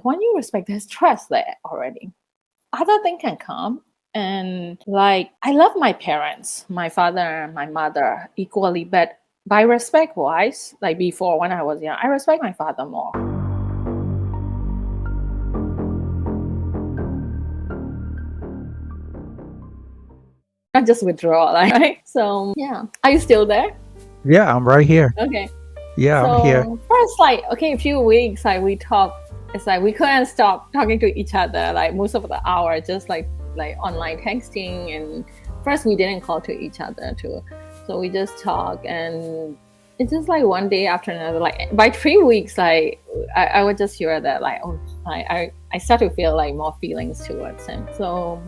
when you respect, there's trust there already. Other thing can come. And like, I love my parents, my father and my mother equally, but by respect wise, like before when I was young, I respect my father more. Not just withdraw, like, right? So yeah. Are you still there? Yeah, I'm right here. Okay. Yeah, I'm here. So first, like, okay, a few weeks, like we talked. It's like we couldn't stop talking to each other, like most of the hour, just like online texting. And first, we didn't call to each other too, so we just talk. And it's just like one day after another. Like by 3 weeks, like I would just hear that, like, oh, I start to feel like more feelings towards him. So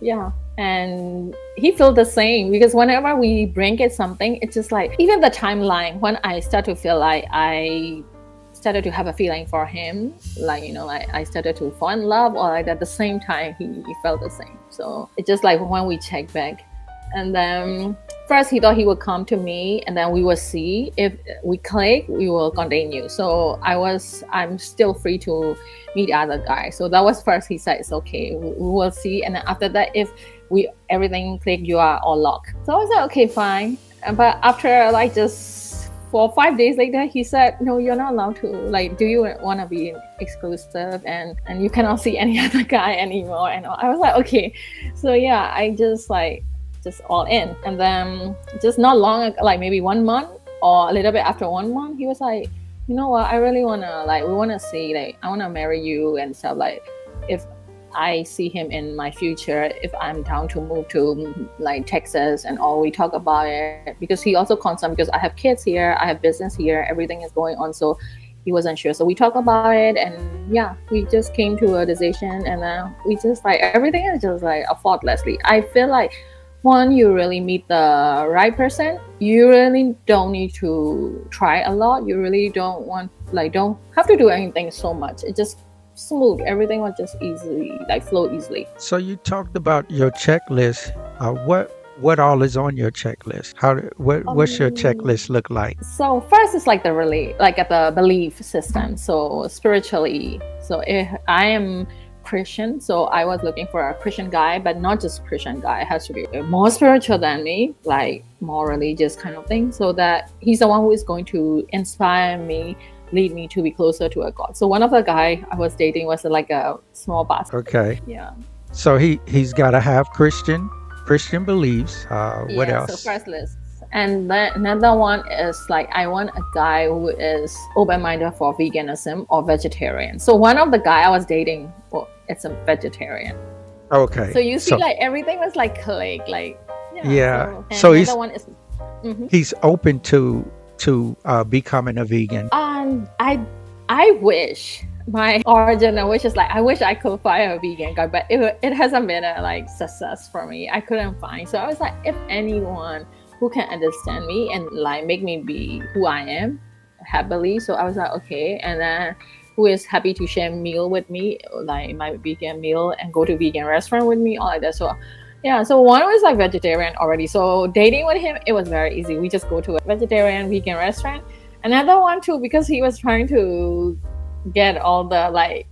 yeah. And he felt the same, because whenever we bring it something, it's just like, even the timeline when I start to feel like I started to have a feeling for him, like, like I started to fall in love, or like at the same time he felt the same. So it's just like when we check back. And then first he thought he would come to me, and then we will see if we click, we will continue. So I'm still free to meet other guys. So that was first. He said it's okay, we will see. And then after that, if everything click, you are all locked. So I was like, okay, fine. But after like just 4 or 5 days later, he said, no, you're not allowed to. Like, do you want to be exclusive, and you cannot see any other guy anymore? And I was like, okay. So yeah, I just all in. And then just not long ago, like maybe 1 month or a little bit after 1 month, he was like, you know what, I really wanna, like, we wanna see, like, I wanna marry you and stuff. Like, if I see him in my future, if I'm down to move to like Texas and all, we talk about it, because he also concerned, because I have kids here, I have business here, everything is going on. So he wasn't sure. So we talk about it, and yeah, we just came to a decision. And then we just like, everything is just like effortlessly. I feel like, one, you really meet the right person. You really don't need to try a lot. You really don't have to do anything so much. It just smooth. Everything will just easily, like, flow easily. So you talked about your checklist. What all is on your checklist? What's your checklist look like? So first is like at the belief system. So spiritually. So if I am Christian, so I was looking for a Christian guy, but not just Christian guy. It has to be more spiritual than me, like more religious kind of thing, so that he's the one who is going to inspire me, lead me to be closer to a God. So one of the guy I was dating was like a small bastard. Okay. Yeah. So he's got to have Christian beliefs. What else? So first list. And then another one is like, I want a guy who is open-minded for veganism or vegetarian. So one of the guy I was dating, well, it's a vegetarian. Okay. So you see, like, everything was like click, like, yeah. So another one is he's open to becoming a vegan. I wish my original wish is like, I wish I could find a vegan guy, but it hasn't been a like success for me. I couldn't find. So I was like, if anyone who can understand me and like make me be who I am happily. So I was like, okay. And then who is happy to share meal with me, like my vegan meal, and go to vegan restaurant with me, all like that. So yeah, so one was like vegetarian already. So dating with him, it was very easy. We just go to a vegetarian vegan restaurant. Another one too, because he was trying to get all the like,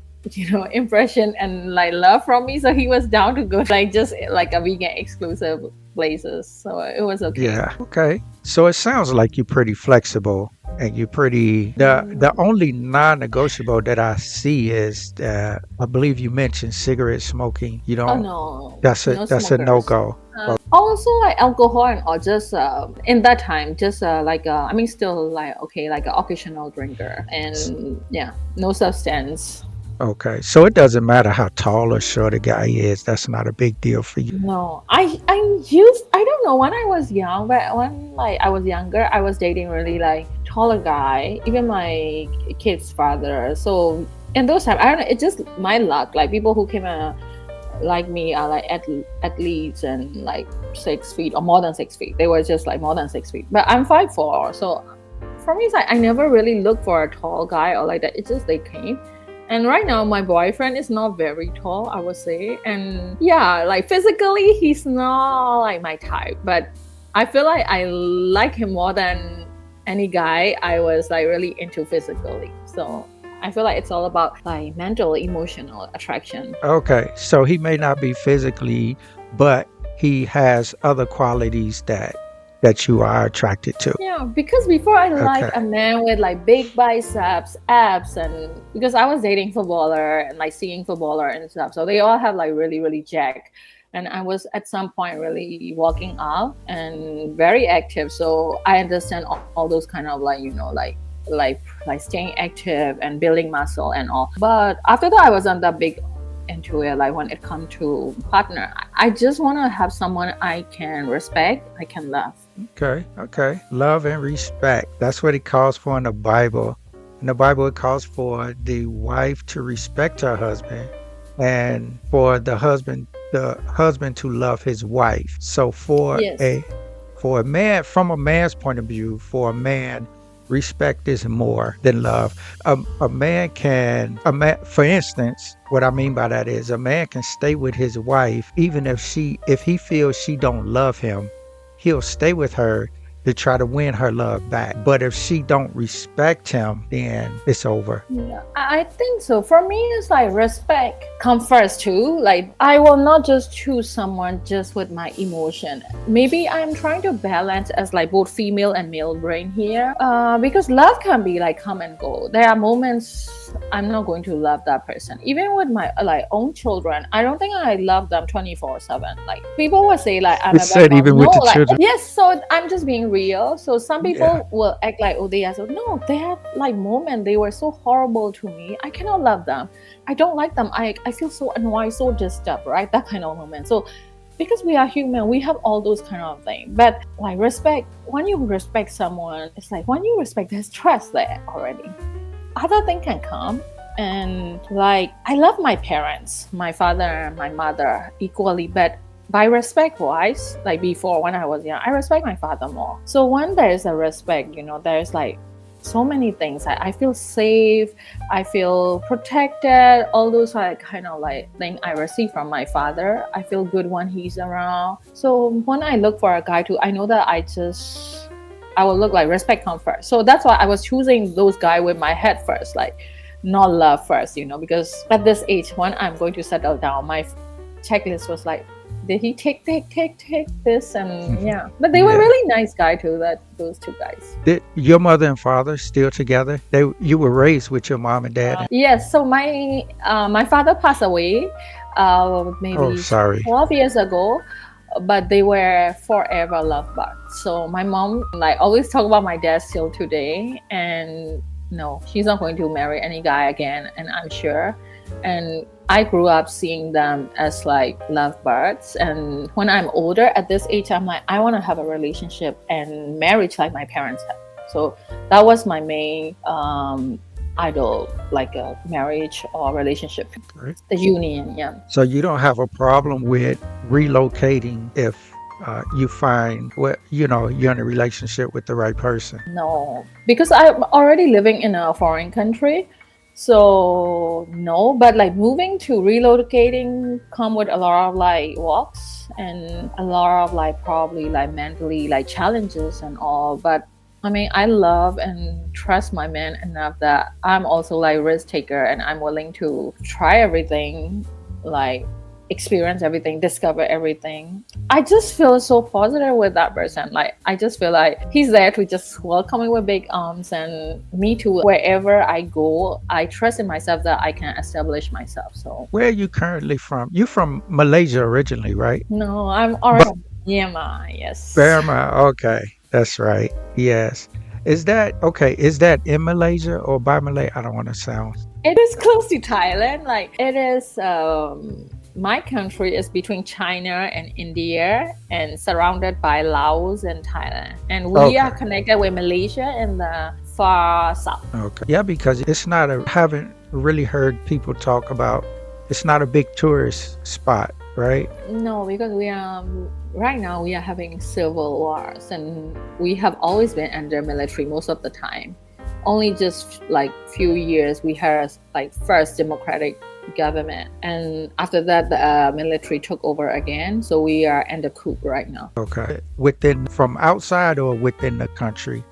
impression and like love from me. So he was down to go like just like a vegan exclusive places. So it was okay. Yeah. Okay. So it sounds like you're pretty flexible, and you're pretty. The only non-negotiable that I see is I believe you mentioned cigarette smoking. You don't. Oh no. That's a no-go. Also like alcohol, and or just in that time, just still like okay, like an occasional drinker, and yeah, no substance. Okay, so it doesn't matter how tall or short a guy is. That's not a big deal for you. No, I don't know, when I was young, but when like I was younger, I was dating really like taller guy, even my kid's father. So in those times, I don't know, it's just my luck. Like people who came like me are like athletes and like 6 feet or more than 6 feet. They were just like more than 6 feet. But I'm 5'4", so for me, it's like I never really looked for a tall guy or like that. It's just they came. And right now, my boyfriend is not very tall, I would say. And yeah, like physically, he's not like my type. But I feel like I like him more than any guy I was like really into physically. So I feel like it's all about like mental, emotional attraction. Okay, so he may not be physically, but he has other qualities that you are attracted to. Yeah, because before I like Okay. a man with like big biceps, abs, and because I was dating footballer and like seeing footballer and stuff, so they all have like really, really jack. And I was at some point really walking out and very active, so I understand all those kind of like like staying active and building muscle and all. But after that, I wasn't that big into it. Like when it comes to partner, I just want to have someone I can respect, I can love. Okay, okay. Love and respect. That's what it calls for in the Bible. In the Bible, it calls for the wife to respect her husband and for the husband to love his wife. So Yes. for a man, from a man's point of view, for a man, respect is more than love. For instance, what I mean by that is a man can stay with his wife even if he feels she don't love him, he'll stay with her to try to win her love back. But if she don't respect him, then it's over. Yeah, I think so. For me, it's like respect come first too. Like I will not just choose someone just with my emotion. Maybe I'm trying to balance as like both female and male brain here. Because love can be like come and go. There are moments I'm not going to love that person. Even with my like own children, I don't think I love them 24/7. Like people will say like I'm It a bad said mom. even No, with the like children. yes. So I'm just being real. So some Yeah. people will act like oh they are so no. They had like moment they were so horrible to me. I cannot love them. I don't like them. I feel so annoyed, so disturbed, right? That kind of moment. So because we are human, we have all those kind of things. But like respect, when you respect someone, it's like when you respect, there's trust there already. Other thing can come. And like I love my parents, my father and my mother equally, but by respect wise, like before when I was young, I respect my father more. So when there is a respect, there's like so many things. I feel safe, I feel protected, all those like kind of like thing I receive from my father. I feel good when he's around. So when I look for a guy too, I know that I will look like respect come first. So that's why I was choosing those guy with my head first, like not love first, because at this age, when I'm going to settle down, my checklist was like, did he take this? And yeah, but they were Yeah. really nice guy too. Those two guys. Did your mother and father still together? You were raised with your mom and dad. Yes. So my father passed away, Oh, maybe sorry. 12 years ago. But they were forever lovebirds. So my mom like always talk about my dad still today, and no, she's not going to marry any guy again, and I'm sure. And I grew up seeing them as like lovebirds. And when I'm older at this age, I'm like, I want to have a relationship and marriage like my parents had. So that was my main idol, like a marriage or relationship, Right. the union. Yeah. So you don't have a problem with relocating if you find you're in a relationship with the right person. No, because I'm already living in a foreign country. So no, but like moving to relocating come with a lot of like walks and a lot of like probably like mentally like challenges and all. But I mean, I love and trust my man enough that I'm also like risk taker and I'm willing to try everything, like experience everything, discover everything. I just feel so positive with that person. Like I just feel like he's there to just welcome me with big arms, and me too. Wherever I go, I trust in myself that I can establish myself. So Where are you currently from? You from Malaysia originally, right? no, I'm But already Myanmar. Yes, Burma, okay, that's right. Yes. Is that in Malaysia or by Malaysia? I don't want to sound. it is close to Thailand. Like it is. My country is between China and India and surrounded by Laos and Thailand. And we Okay. are connected with Malaysia in the far south. Okay. Yeah, because haven't really heard people talk about, it's not a big tourist spot, right? No, because right now we are having civil wars and we have always been under military most of the time. Only just like few years we had like first democratic government, and after that the military took over again. So we are under coup right now Okay. From outside or within the country?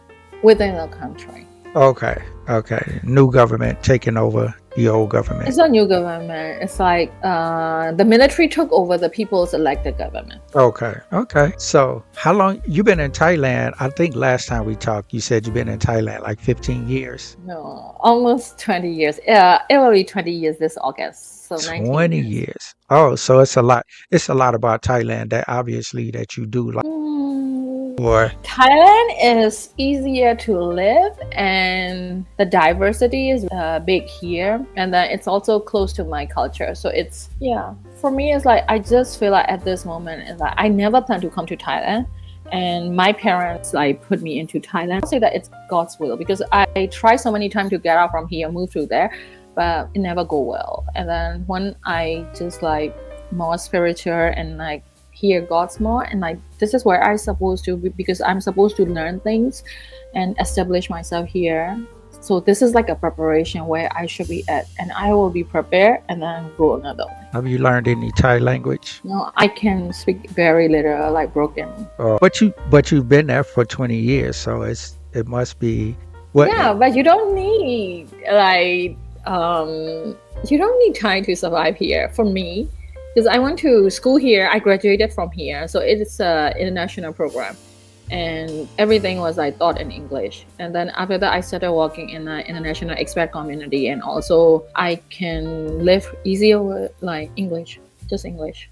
within the country. Okay. Okay. New government taking over the old government. It's not new government. It's like the military took over the people's elected government. Okay. Okay. So how long you been in Thailand? I think last time we talked, you said you've been in Thailand like 15 years. No, almost 20 years. It will be 20 years this August. So 19 20 years. years. Oh, so it's a lot. It's a lot about Thailand that obviously that you do like Mm, or Thailand is easier to live, and the diversity is big here, and then it's also close to my culture. So it's, yeah, for me, it's like I just feel like at this moment is like I never plan to come to Thailand, and my parents like put me into Thailand. I'll say that it's God's will because I tried so many times to get out from here, move to there, but it never go well. And then when I just like more spiritual and like hear God's more, and like this is where I supposed to be because I'm supposed to learn things and establish myself here. So this is like a preparation where I should be at, and I will be prepared and then go another way. have you learned any Thai language? No, I can speak very little, like broken. But you've been there for 20 years, so it must be what Yeah, but you don't need like you don't need time to survive here. For me, because I went to school here, I graduated from here, so it's a international program, and everything was I taught in English. And then after that, I started working in an international expat community, and also I can live easier with like English, just English.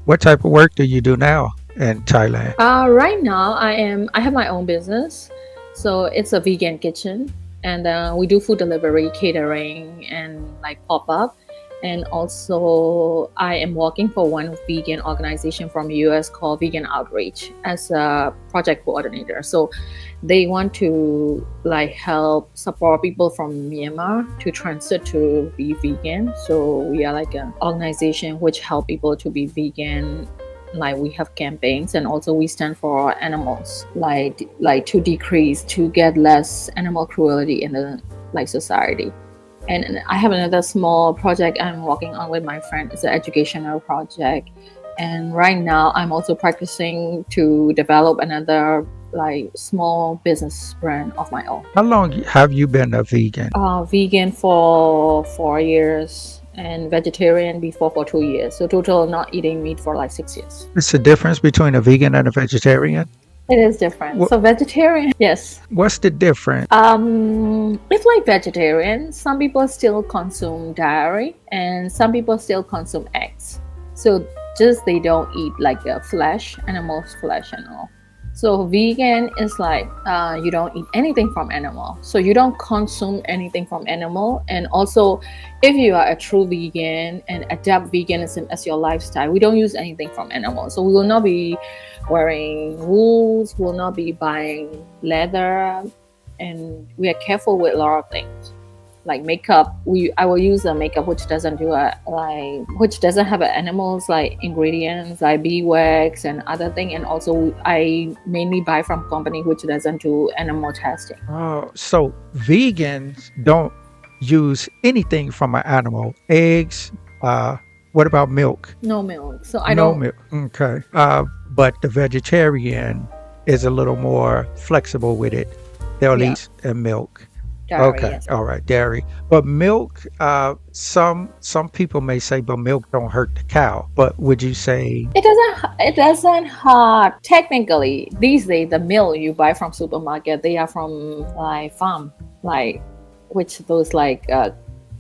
what type of work do you do now in Thailand? Right now, I have my own business, so it's a vegan kitchen, and we do food delivery, catering, and like pop up. And also, I am working for one vegan organization from US called Vegan Outreach as a project coordinator. So they want to like help support people from Myanmar to transit to be vegan. So we are like an organization which help people to be vegan. Like we have campaigns, and also we stand for animals, like to decrease, to get less animal cruelty in the like society. And I have another small project I'm working on with my friend. It's an educational project. And right now I'm also practicing to develop another like small business brand of my own. How long have you been a vegan? Vegan for 4 years and vegetarian before for 2 years. So total not eating meat for like 6 years. What's the difference between a vegan and a vegetarian? It is different. What, So vegetarian, yes. what's the difference? It's like vegetarian. Some people still consume dairy, and some people still consume eggs. So just they don't eat like the flesh, animals' flesh and all. So vegan is like you don't eat anything from animal. So you don't consume anything from animal. And also, if you are a true vegan and adapt veganism as your lifestyle, we don't use anything from animals. So we will not be wearing wools, will not be buying leather, and we are careful with a lot of things like makeup. I will use a makeup which doesn't do which doesn't have animals like ingredients like beeswax and other thing. And also I mainly buy from company which doesn't do animal testing. Oh, so vegans don't use anything from an animal. Eggs, what about milk? No milk. So I No don't. milk. Okay. But the vegetarian is a little more flexible with it. They'll Yeah, eat milk. dairy. Okay. Yes. All right. Dairy. But milk, some people may say, but milk don't hurt the cow. But would you say, It doesn't hurt technically. These days the milk you buy from supermarket, they are from like farm, like which those like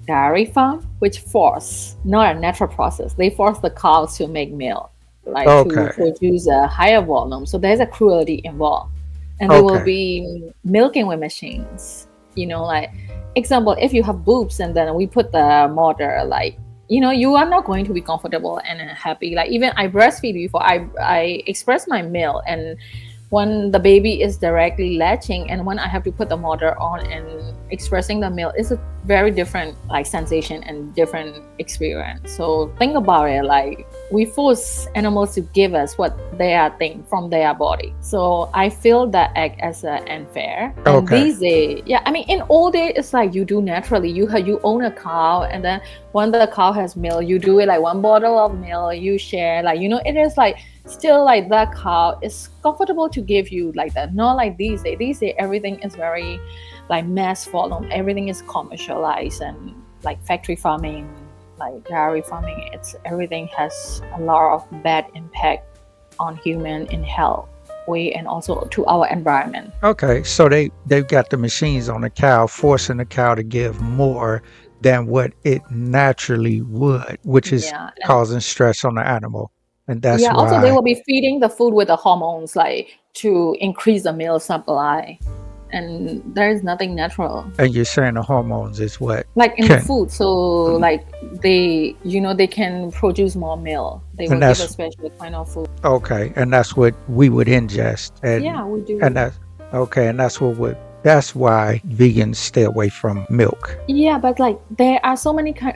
dairy farm, which force, not a natural process. They force the cows to make milk, like to okay, produce a higher volume. So there's a cruelty involved, and they will okay, be milking with machines. Like example, if you have boobs and then we put the motor, like you are not going to be comfortable and happy. Like even I breastfeed before I express my milk, and when the baby is directly latching and when I have to put the motor on and expressing the milk, it's a very different like sensation and different experience. So think about it, like we force animals to give us what they are think from their body. So I feel that act as unfair. And okay, these days, yeah, I mean in old days it's like you do naturally. You own a cow, and then when the cow has milk, you do it like one bottle of milk, you share, like it is like still like that cow is comfortable to give you like that, not like these days. These days everything is very like mass volume. Everything is commercialized and like factory farming, like dairy farming. It's everything has a lot of bad impact on human in health way and also to our environment. Okay, so they've got the machines on the cow, forcing the cow to give more than what it naturally would, which is Yeah, and causing stress on the animal. And that's yeah, also they why. will be feeding the food with the hormones like to increase the milk supply, and there is nothing natural And you're saying the hormones is what like in the can, food. So like they can produce more milk. They and will give a that's special kind of food. okay, and that's what we would ingest, Yeah, we and do. that's okay, and that's what would that's why vegans stay away from milk. Yeah, but like there are so many kinds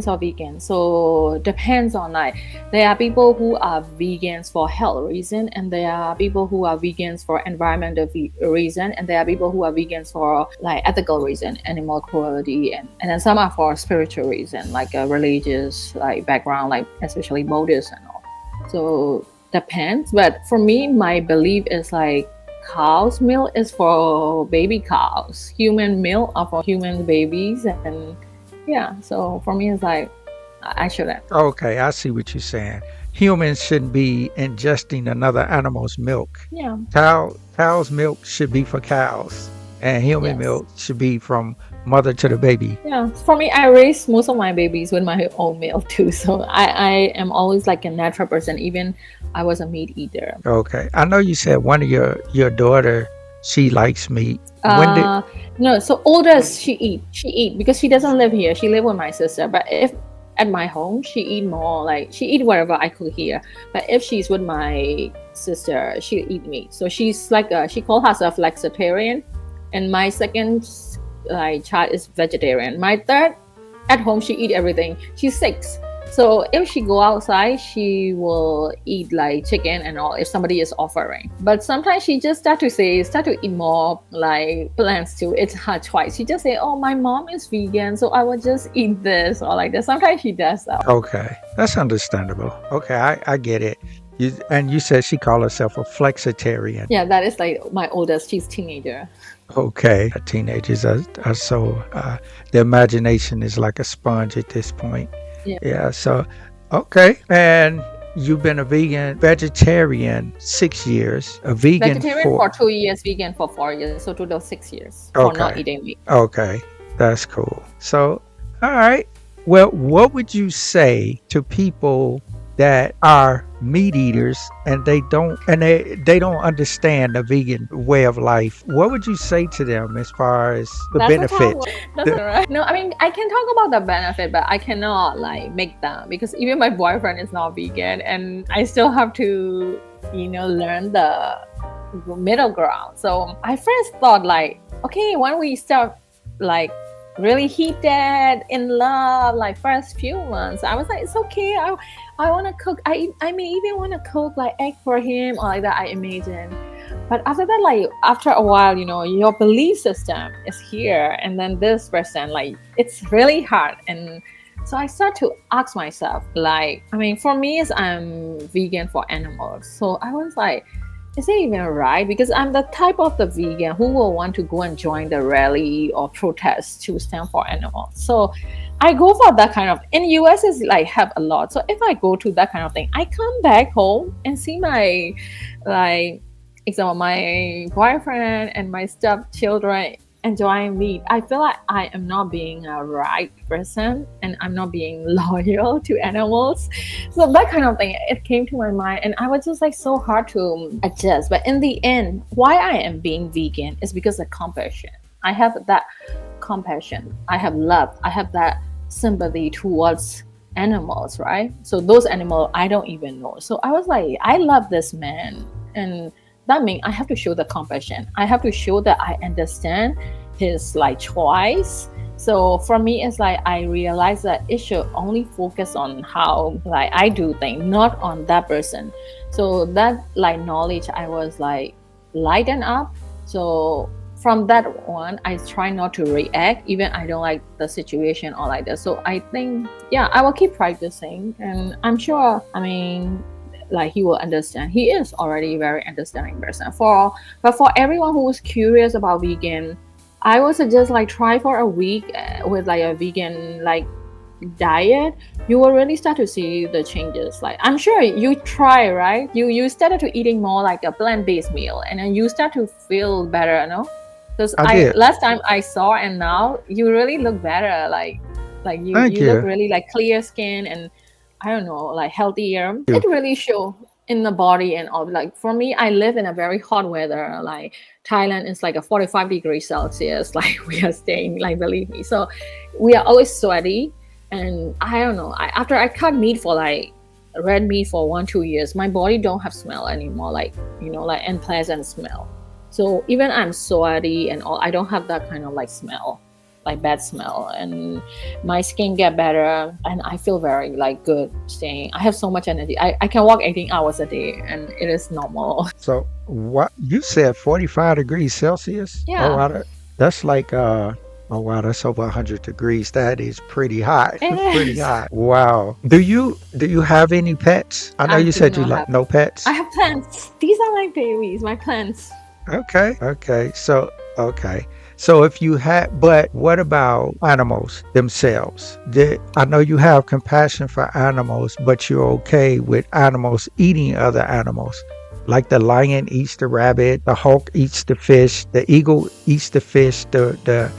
of vegans. So depends on like there are people who are vegans for health reason, and there are people who are vegans for environmental reason, and there are people who are vegans for like ethical reason, animal cruelty, and then some are for spiritual reason, like a religious like background, like especially Buddhist and all. So depends. But for me, my belief is like cow's milk is for baby cows, human milk are for human babies, and yeah, so for me it's like I shouldn't. Okay, I see what you're saying. Humans shouldn't be ingesting another animal's milk. Yeah. Cow's milk should be for cows, and human Yes. milk should be from mother to the baby. Yeah, for me, I raise most of my babies with my own milk too. So I am always like a natural person. Even I was a meat eater. Okay, I know you said one of your daughter, she likes meat. When did Uh, no, so oldest she eat because she doesn't live here. She live with my sister. But if at my home, she eat more like she eat whatever I cook here. But if she's with my sister, she eat meat. So she's like she called herself flexitarian, and my second like child is vegetarian. My third at home she eat everything. She's 6. So if she go outside, she will eat like chicken and all if somebody is offering. But sometimes she just start to eat more like plants too. It's her choice. She just say, "Oh, my mom is vegan, so I will just eat this," or like that. Sometimes she does that. Okay, that's understandable. Okay, I get it. And you said she called herself a flexitarian. Yeah, that is like my oldest. She's teenager. Okay, teenagers are so their imagination is like a sponge at this point. Yeah. Yeah, so okay, and you've been a vegetarian 6 years, a vegan Vegetarian for 2 years, vegan for 4 years, so total 6 years for not okay, eating meat. okay, that's cool. So, all right, well, what would you say to people that are meat eaters and they don't understand the vegan way of life? What would you say to them as far as the That's a tough benefit? one. That's all right. No, I mean I can talk about the benefit, but I cannot like make them because even my boyfriend is not vegan, and I still have to, learn the middle ground. So I first thought like, okay, when we start like really heated in love, like first few months, I was like, it's okay. I want to cook. I may even want to cook like egg for him or like that. I imagine. But after that, like after a while, your belief system is here, and then this person, like it's really hard. And so I start to ask myself, like, I mean, for me, is I'm vegan for animals. So I was like, is it even right? Because I'm the type of the vegan who will want to go and join the rally or protest to stand for animals. So I go for that kind of. In US, is like have a lot. So if I go to that kind of thing, I come back home and see my, like, example, my boyfriend and my stepchildren enjoying meat. I feel like I am not being a right person and I'm not being loyal to animals. So that kind of thing, it came to my mind, and I was just like so hard to adjust. But in the end, why I am being vegan is because of compassion. I have that compassion. I have love. I have that sympathy towards animals, right? So those animals I don't even know. So I was like, I love this man, and that means I have to show the compassion. I have to show that I understand his like choice. So for me, it's like I realize that it should only focus on how like I do things, not on that person. So that like knowledge, I was like lighten up. So from that one, I try not to react, even I don't like the situation or like that. So I think, yeah, I will keep practicing, and I'm sure. I mean, like he will understand. He is already a very understanding person. But for everyone who is curious about vegan, I would suggest like try for a week with like a vegan like diet. You will really start to see the changes. Like I'm sure you try, right? You started to eating more like a plant-based meal, and then you start to feel better, because I I did. last time I saw and now you really look better. Like you Thank you look you. really like clear skin, and I don't know, like healthier. It You. really show in the body and all. Like for me, I live in a very hot weather. Like Thailand is like a 45 degrees Celsius. Like we are staying, like believe me. So we are always sweaty, and I don't know. After I cut meat for like red meat for 1-2 years, my body don't have smell anymore. Like like unpleasant smell. So even I'm sweaty and all, I don't have that kind of like smell, like bad smell, and my skin get better, and I feel very like good staying. I have so much energy. I can walk 18 hours a day, and it is normal. So what you said 45 degrees Celsius? Oh, Yeah, wow, that's like oh wow, that's over 100 degrees. That is pretty hot. it Pretty is. hot. Wow. Do you have any pets? I know I you do said you not like have. no pets. I have plants. These are my babies, my plants. Okay. Okay. Okay. So if you had, but what about animals themselves? I know you have compassion for animals, but you're okay with animals eating other animals. Like the lion eats the rabbit, the hawk eats the fish, the eagle eats the fish, the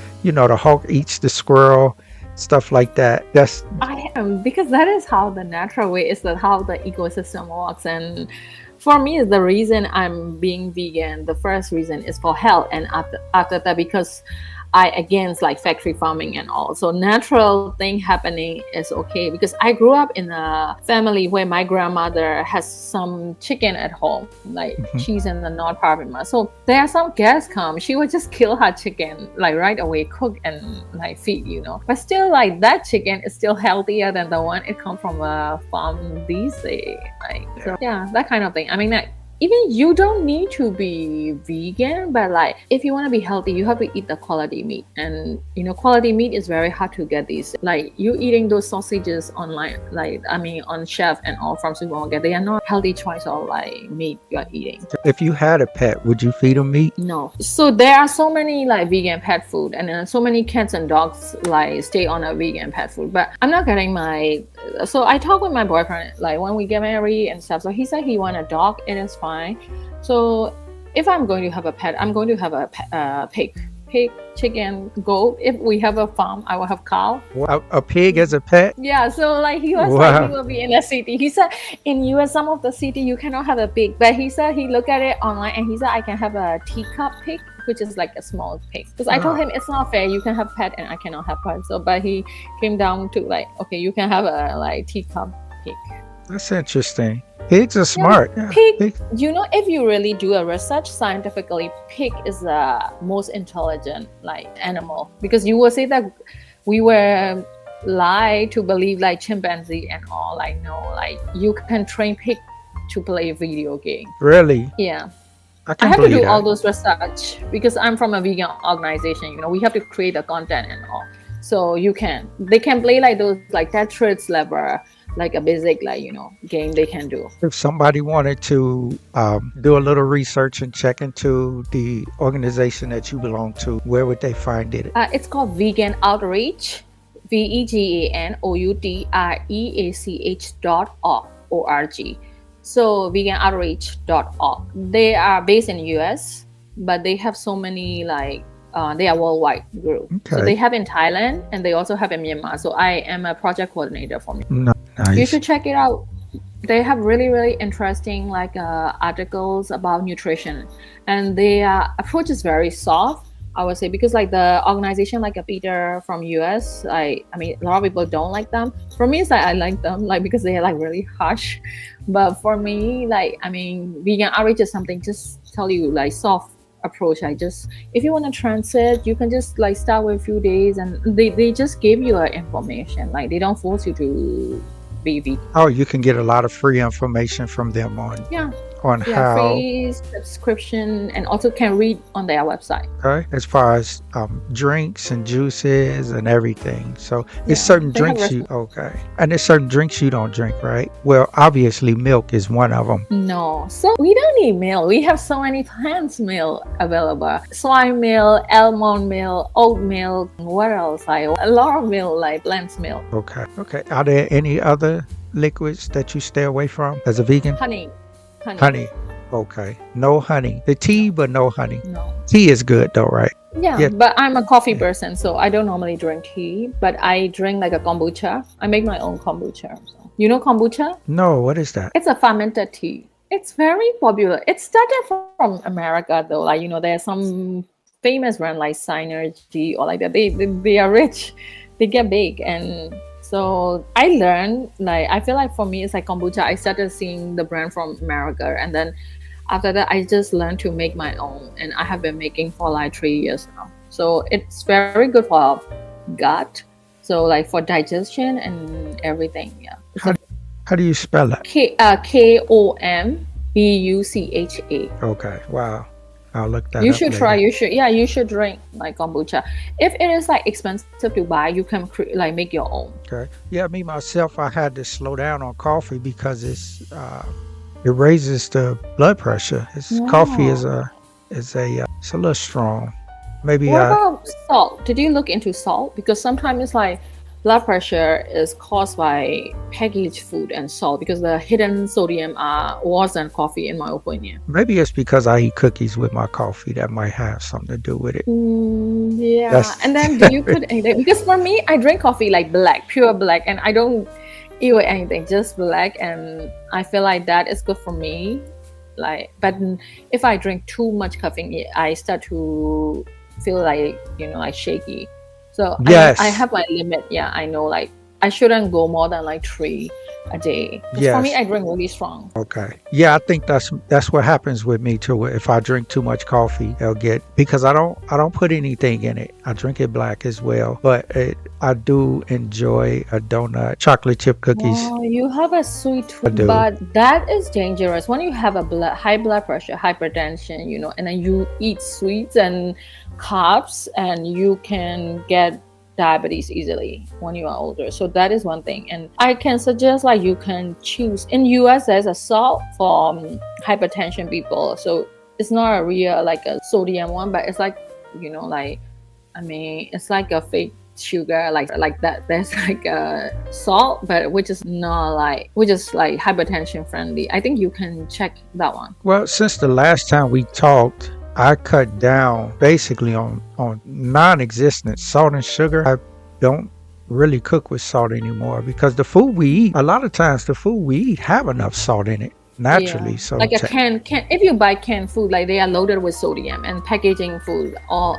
hawk eats the squirrel, stuff like that. That's I am, because that is how the natural way is, that how the ecosystem works. And for me, the reason I'm being vegan, the first reason is for health, and after that, because I against like factory farming and all. So natural thing happening is okay, because I grew up in a family where my grandmother has some chicken at home. Like mhm. she's in the North Parima. So there are some guests come, she would just kill her chicken like right away, cook and like feed. But still, like that chicken is still healthier than the one it come from a farm these days. Like Yeah. so, yeah, that kind of thing. I mean, like, even you don't need to be vegan, but like if you want to be healthy, you have to eat the quality meat. And quality meat is very hard to get these. Like you eating those sausages online, like I mean on chef and all from supermarket, they are not healthy choice of like meat you are eating. If you had a pet, would you feed them meat? No. So there are so many like vegan pet food, and then so many cats and dogs like stay on a vegan pet food. But I'm not getting my. So I talked with my boyfriend like when we get married and stuff. So he said he want a dog. It is fine. So if I'm going to have a pet, I'm going to have a pig, chicken, goat. If we have a farm, I will have cow. A pig as a pet? Yeah, so like he was like he Wow. will be in a city. He said in US some of the city you cannot have a pig, but he said he looked at it online and he said I can have a teacup pig, which is like a small pig. Because I told Ah, him it's not fair. You can have pet and I cannot have pet. So but he came down to like, okay, you can have a like teacup pig. that's interesting. Pigs are Yeah, smart. Yeah. pig. Pig. If you really do a research scientifically, pig is the most intelligent like animal, because you will say that we were lied to believe like chimpanzee and all. Like no, like you can train pig to play video game. Really? Yeah. I I can have to believe do all that. those research because I'm from a vegan organization. We have to create the content and all. So they can play like those like Tetris level, like a basic like game they can do. If somebody wanted to do a little research and check into the organization that you belong to, where would they find it? It's called Vegan Outreach, VEGANOUTREACH.org. So veganoutreach.org. They are based in US, but they have so many like they are worldwide group. So Okay. they have in Thailand and they also have in Myanmar. So I am a project coordinator for Myanmar. No, You nice. should check it out. They have really really interesting like articles about nutrition, and their approach is very soft, I would say, because like the organization like a Peter from US, I mean a lot of people don't like them. For me, it's like I like them like because they are like really harsh, but for me, like I mean vegan outreach is something just tell you like soft approach. If you want to transit, you can just like start with a few days, and they just give you information, like they don't force you to be vegan. Oh, you can get a lot of free information from them on. Yeah. on Yeah, how, free subscription and also can read on their website. okay, as far as drinks and juices and everything. So it's Yeah, certain they have drinks you, okay. And there's certain drinks you don't drink, right? Well, obviously milk is one of them. no. So we don't need milk. We have so many plants milk available. Soy milk, almond milk, oat milk. What else? Like a lot of milk, like plants milk. Okay. Okay. Are there any other liquids that you stay away from as a vegan? Honey. Honey. Honey. Okay. No honey. The tea, but no honey. No. Tea is good though, right? Yeah, Yeah. but I'm a coffee person, so I don't normally drink tea, but I drink like a kombucha. I make my own kombucha. So. You know kombucha? No, what is that? It's a fermented tea. It's very popular. It started from America though. Like, there's some famous brand like Synergy or like that. They are rich. They get big. And so I learned, like, I feel like for me, it's like kombucha. I started seeing the brand from America. And then after that, I just learned to make my own. And I have been making for like 3 years now. So it's very good for gut. So like for digestion and everything. Yeah. How do you spell it? Kombucha. Okay. Wow. I'll look that You up should later. try. You should drink like kombucha. If it is like expensive to buy, you can like make your own. Okay. Yeah, me myself, I had to slow down on coffee because it raises the blood pressure. Coffee is it's a little strong. Maybe What about salt? Did you look into salt? Because sometimes it's like blood pressure is caused by packaged food and salt because the hidden sodium are worse than coffee, in my opinion. maybe it's because I eat cookies with my coffee that might have something to do with it. Yeah, That's- and then do you put anything? Because for me, I drink coffee like black, pure black, and I don't eat with anything, just black, and I feel like that is good for me. Like, but if I drink too much caffeine, I start to feel like like shaky. So Yes. I have my limit. Yeah, I know. Like I shouldn't go more than like 3 a day. 'Cause for me, Yes. I drink really strong. Okay. Yeah, I think that's what happens with me too. If I drink too much coffee, because I don't put anything in it. I drink it black as well. But I do enjoy a donut, chocolate chip cookies. Oh, you have a sweet tooth, do. but that is dangerous. When you have a high blood pressure, hypertension, and then you eat sweets and carbs, and you can get diabetes easily when you are older. So that is one thing. And I can suggest like you can choose. In US, there's a salt for hypertension people. So it's not a real like a sodium one, but it's like it's like a fake sugar like that. There's like a salt, but which is like hypertension friendly. I think you can check that one. Well, since the last time we talked, I cut down basically on non-existent salt and sugar. I don't really cook with salt anymore because the food we eat, a lot of times the food we eat have enough salt in it naturally. Yeah. So like a can if you buy canned food, like they are loaded with sodium, and packaging food all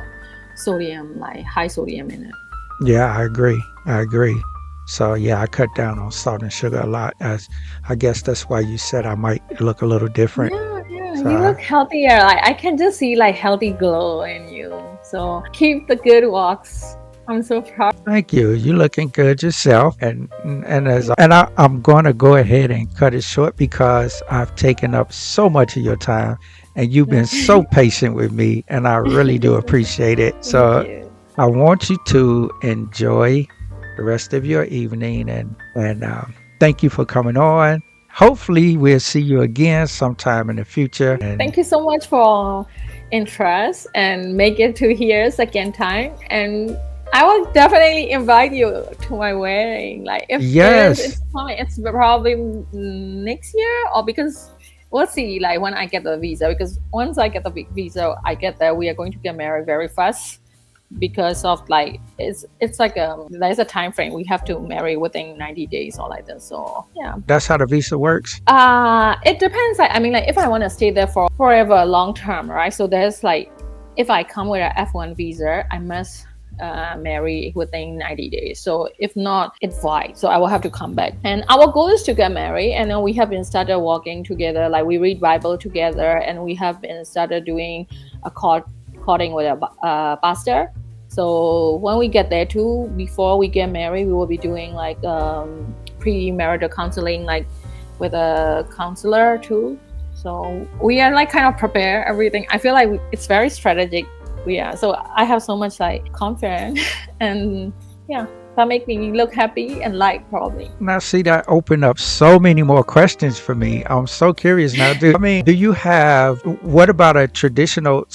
sodium, like high sodium in it. yeah, I agree. So yeah, I cut down on salt and sugar a lot. As I guess that's why you said I might look a little different. Yeah, So you look healthier. Like I can just see like healthy glow in you. So keep the good walks. I'm so proud. Thank you. You're looking good yourself. And I'm going to go ahead and cut it short because I've taken up so much of your time and you've been so patient with me, and I really do appreciate it. So Thank you. I want you to enjoy the rest of your evening, and thank you for coming on. Hopefully we'll see you again sometime in the future. And Thank you so much for interest and make it to here second time. And I will definitely invite you to my wedding. Like if Yes. it's coming, it's probably next year, or because we'll see. Like when I get the visa, because once I get the visa, I get there. We are going to get married very fast because of like it's like there's a time frame. We have to marry within 90 days or like that. So yeah. that's how the visa works. It depends. Like, I mean, like if I want to stay there for forever, long term, right? So there's like, if I come with an F1 visa, I must marry within 90 days. So if not, it's void. So I will have to come back. And our goal is to get married. And then we have been started walking together. Like we read Bible together, and we have been started doing a courting with a pastor. So when we get there too, before we get married, we will be doing like premarital counseling, like with a counselor too. So we are like kind of prepare everything. I feel like it's very strategic. So I have so much like confidence and yeah, that make me look happy and light probably. Now, see, that opened up so many more questions for me. I'm so curious now. Do you have, what about a traditional,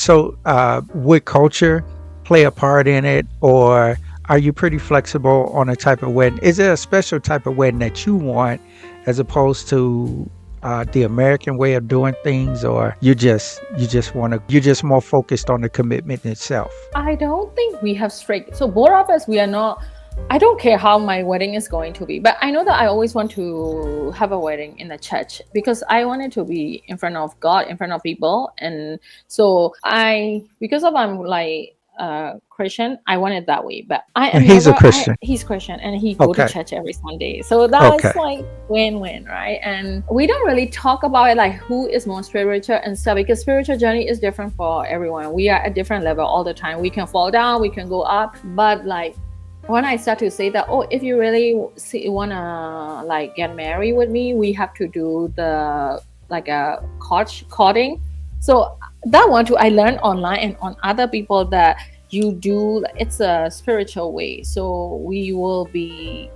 would culture play a part in it, or are you pretty flexible on a type of wedding? Is there a special type of wedding that you want as opposed to the American way of doing things, or you're just more focused on the commitment itself? I don't think we have strict. So both of us, we are not. I don't care how my wedding is going to be, but I know that I always want to have a wedding in the church because I want it to be in front of God, in front of people, and so because of I'm like Christian, I want it that way. But I am He's a never. Christian. He's Christian, and he go to Okay. church every Sunday, so that's Okay. like win-win, right? And we don't really talk about it like who is more spiritual and stuff because spiritual journey is different for everyone. We are at different level all the time. We can fall down, we can go up, but like when I start to say that, oh, if you really wanna like get married with me, we have to do the like a courting. So that one too, I learned online and on other people that you do. It's a spiritual way, so we will be,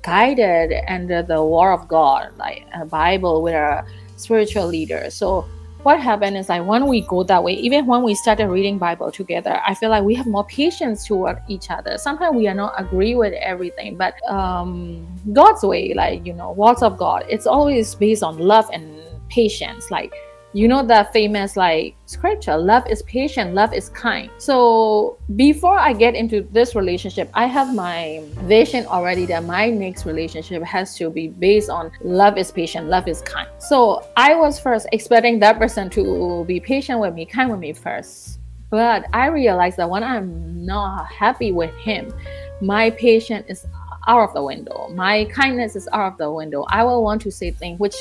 guided under the word of God, like a Bible with a spiritual leader. So what happened is like when we go that way, even when we started reading Bible together, I feel like we have more patience toward each other. Sometimes we are not agree with everything, but God's way, like words of God, it's always based on love and patience. Like that famous like scripture, love is patient, love is kind. So before I get into this relationship, I have my vision already that my next relationship has to be based on love is patient, love is kind. So I was first expecting that person to be patient with me, kind with me first. But I realized that when I'm not happy with him, my patience is out of the window. My kindness is out of the window. I will want to say things which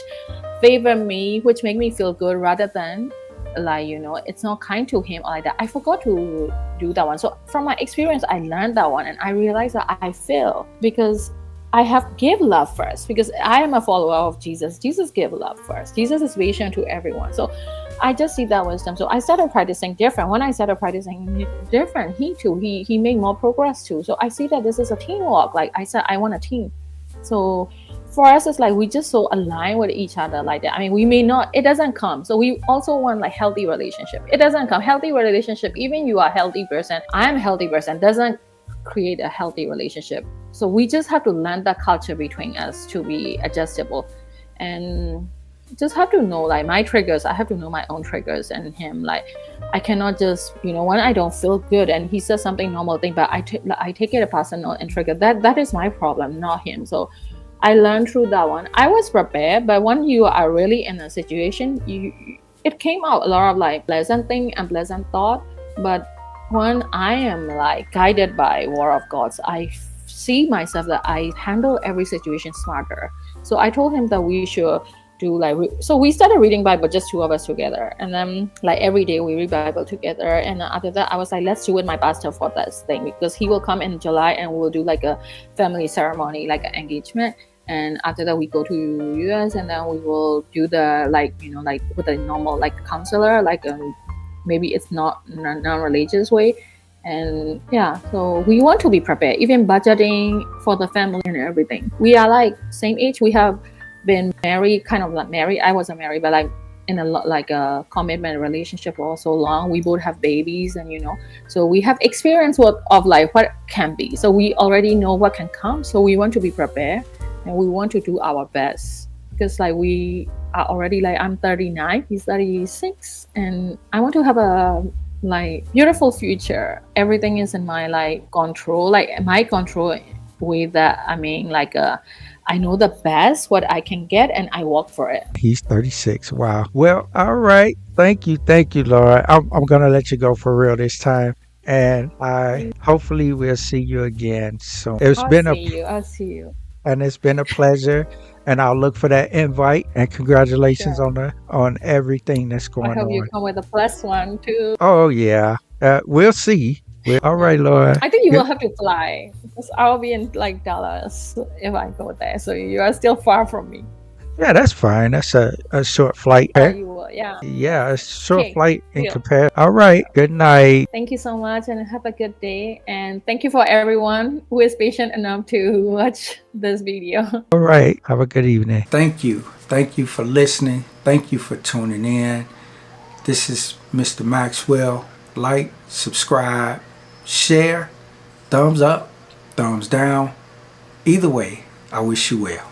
favor me, which make me feel good rather than like, it's not kind to him or like that. I forgot to do that one. So from my experience, I learned that one and I realized that I fail because I have give love first because I am a follower of Jesus. Jesus gave love first. Jesus is patient to everyone. So I just see that wisdom. So I started practicing different. When I started practicing different, he made more progress too. So I see that this is a teamwork. Like I said, I want a team. So for us, it's like we just so align with each other like that. I mean, we may not, it doesn't come. So we also want like healthy relationship. It doesn't come. Healthy relationship, even you are a healthy person, I am a healthy person, doesn't create a healthy relationship. So we just have to learn the culture between us to be adjustable and just have to know like my triggers. I have to know my own triggers and him. Like I cannot just, when I don't feel good and he says something normal thing, but I take it a personal and trigger. That is my problem, not him. So I learned through that one. I was prepared, but when you are really in a situation, it came out a lot of like pleasant thing and pleasant thought. But when I am like guided by word of God, I see myself that I handle every situation smarter. So I told him that we should do like so we started reading Bible, just two of us together, and then like every day we read Bible together. And after that I was like, let's do it my pastor for this thing because he will come in July and we'll do like a family ceremony, like an engagement. And after that we go to US and then we will do the like like with a normal like counselor, like maybe it's not non-religious way. And yeah, so we want to be prepared, even budgeting for the family and everything. We are like same age. We have been married, kind of like married. I wasn't married, but like in a like a commitment relationship for so long. We both have babies, and so we have experience of like what can be. So we already know what can come. So we want to be prepared, and we want to do our best because like we are already like I'm 39, he's 36, and I want to have a like beautiful future. Everything is in my like control, like my control way that I mean like I know the best what I can get and I work for it. He's 36. Wow. Well, all right. Thank you, Laura. I'm gonna let you go for real this time, and I hopefully we'll see you again soon. I'll see you. And it's been a pleasure. And I'll look for that invite. And congratulations on everything that's going on. I hope you come with a plus one too. Oh yeah, we'll see. All right, Laura. I think you will have to fly because I'll be in like Dallas if I go there. So you are still far from me. Yeah, that's fine. That's a short flight. Okay. You will, yeah. Yeah, a short Okay, flight in deal. compare. All right. Good night. Thank you so much and have a good day. And thank you for everyone who is patient enough to watch this video. All right. Have a good evening. Thank you. Thank you for listening. Thank you for tuning in. This is Mr. Maxwell. Like, subscribe, share, thumbs up, thumbs down. Either way, I wish you well.